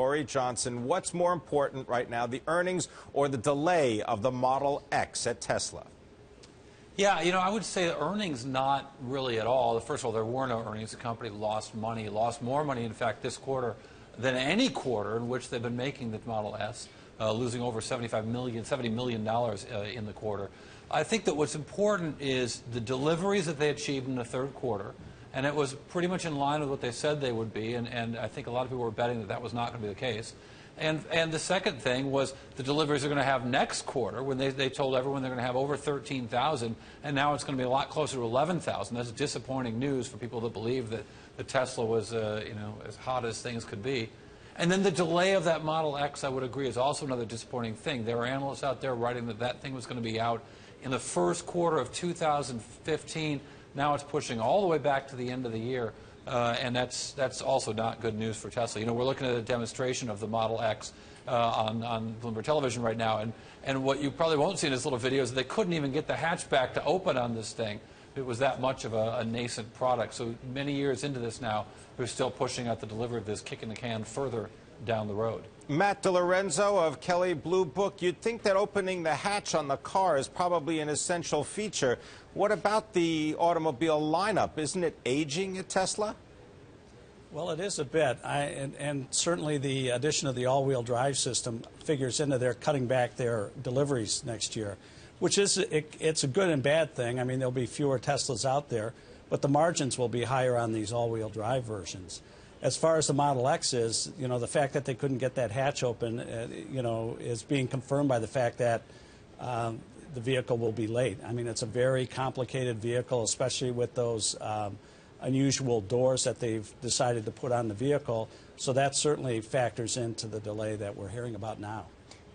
Corey Johnson, what's more important right now, the earnings or the delay of the Model X at Tesla? Yeah, I would say earnings not really at all. First of all, there were no earnings. The company lost money, lost more money, in fact, this quarter than any quarter in which they've been making the Model S, losing over $70 million in the quarter. I think that what's important is the deliveries that they achieved in the third quarter, and it was pretty much in line with what they said they would be, and I think a lot of people were betting that that was not going to be the case. And the second thing was the deliveries they're going to have next quarter, when they told everyone they're going to have over 13,000, and now it's going to be a lot closer to 11,000. That's disappointing news for people that believe that the Tesla was, as hot as things could be. And then the delay of that Model X, I would agree, is also another disappointing thing. There are analysts out there writing that that thing was going to be out in the first quarter of 2015. Now it's pushing all the way back to the end of the year. And that's also not good news for Tesla. We're looking at a demonstration of the Model X on Bloomberg television right now, and what you probably won't see in this little video is they couldn't even get the hatchback to open on this thing. It was that much of a nascent product. So many years into this now, they're still pushing out the delivery of this, kicking the can further down the road. Matt DeLorenzo of Kelley Blue Book, you'd think that opening the hatch on the car is probably an essential feature. What about the automobile lineup? Isn't it aging at Tesla? Well, it is a bit, and certainly the addition of the all-wheel drive system figures into their cutting back their deliveries next year, which is it's a good and bad thing. I mean, there'll be fewer Teslas out there, but the margins will be higher on these all-wheel drive versions. As far as the Model X is, the fact that they couldn't get that hatch open, is being confirmed by the fact that the vehicle will be late. I mean, it's a very complicated vehicle, especially with those unusual doors that they've decided to put on the vehicle. So that certainly factors into the delay that we're hearing about now.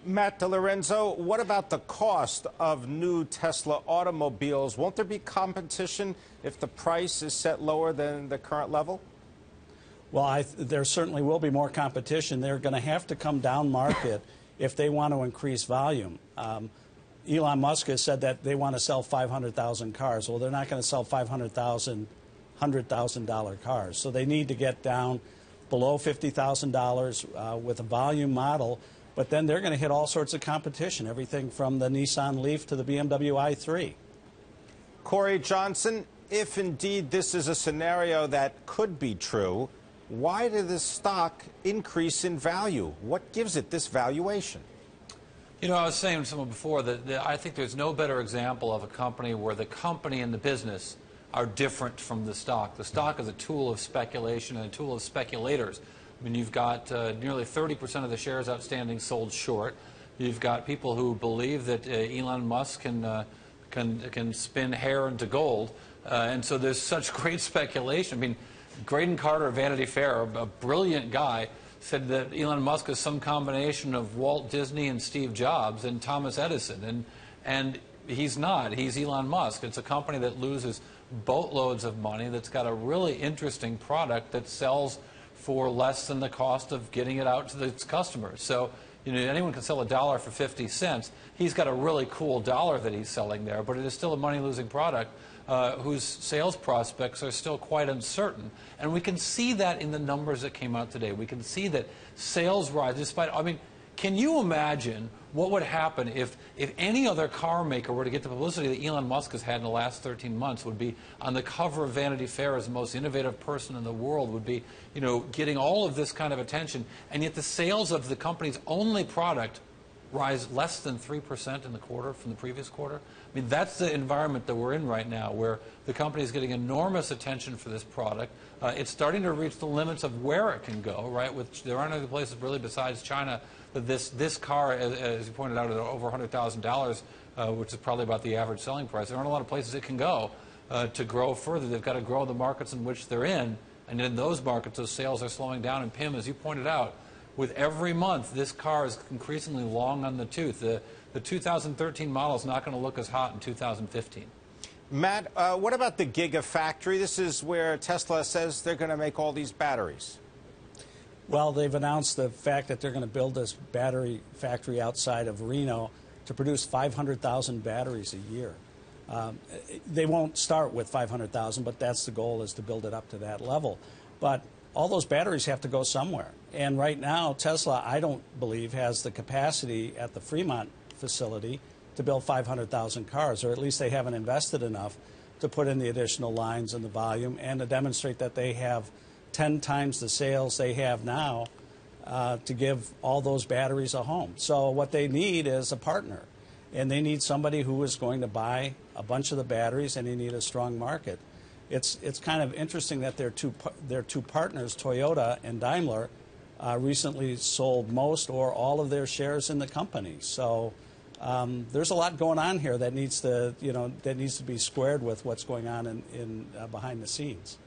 Matt DeLorenzo, what about the cost of new Tesla automobiles? Won't there be competition if the price is set lower than the current level? Well, there certainly will be more competition. They're going to have to come down market if they want to increase volume. Elon Musk has said that they want to sell 500,000 cars. Well, they're not going to sell 500,000 $100,000 cars. So they need to get down below $50,000 with a volume model, but then they're going to hit all sorts of competition, everything from the Nissan Leaf to the BMW i3. Corey Johnson, if indeed this is a scenario that could be true, why did the stock increase in value? What gives it this valuation? I was saying to someone before that I think there's no better example of a company where the company and the business are different from the stock. The stock is a tool of speculation and a tool of speculators. I mean, you've got nearly 30% of the shares outstanding sold short. You've got people who believe that Elon Musk can spin hair into gold, and so there's such great speculation. I mean, Graydon Carter of Vanity Fair, a brilliant guy, said that Elon Musk is some combination of Walt Disney and Steve Jobs and Thomas Edison, and he's not. He's Elon Musk. It's a company that loses boatloads of money, that's got a really interesting product that sells for less than the cost of getting it out to its customers. So, anyone can sell $1 for 50 cents. He's got a really cool dollar that he's selling there, but it is still a money-losing product whose sales prospects are still quite uncertain. And we can see that in the numbers that came out today. We can see that sales rise despite, can you imagine what would happen if any other car maker were to get the publicity that Elon Musk has had in the last 13 months, would be on the cover of Vanity Fair as the most innovative person in the world, would be, getting all of this kind of attention, and yet the sales of the company's only product rise less than 3% in the quarter from the previous quarter? I mean, that's the environment that we're in right now, where the company is getting enormous attention for this product. It's starting to reach the limits of where it can go, right? Which there aren't other places really besides China that this car, as you pointed out, at over $100,000, which is probably about the average selling price. There aren't a lot of places it can go to grow further. They've got to grow the markets in which they're in, and in those markets, those sales are slowing down. And Pim, as you pointed out, with every month, this car is increasingly long on the tooth. The 2013 model is not going to look as hot in 2015. Matt, what about the Gigafactory? This is where Tesla says they're going to make all these batteries. Well, they've announced the fact that they're going to build this battery factory outside of Reno to produce 500,000 batteries a year. They won't start with 500,000, but that's the goal, is to build it up to that level. But all those batteries have to go somewhere. And right now, Tesla, I don't believe, has the capacity at the Fremont facility to build 500,000 cars, or at least they haven't invested enough to put in the additional lines and the volume and to demonstrate that they have 10 times the sales they have now to give all those batteries a home. So what they need is a partner, and they need somebody who is going to buy a bunch of the batteries, and they need a strong market. It's kind of interesting that their two partners, Toyota and Daimler, recently sold most or all of their shares in the company. So there's a lot going on here that needs to be squared with what's going on in behind the scenes.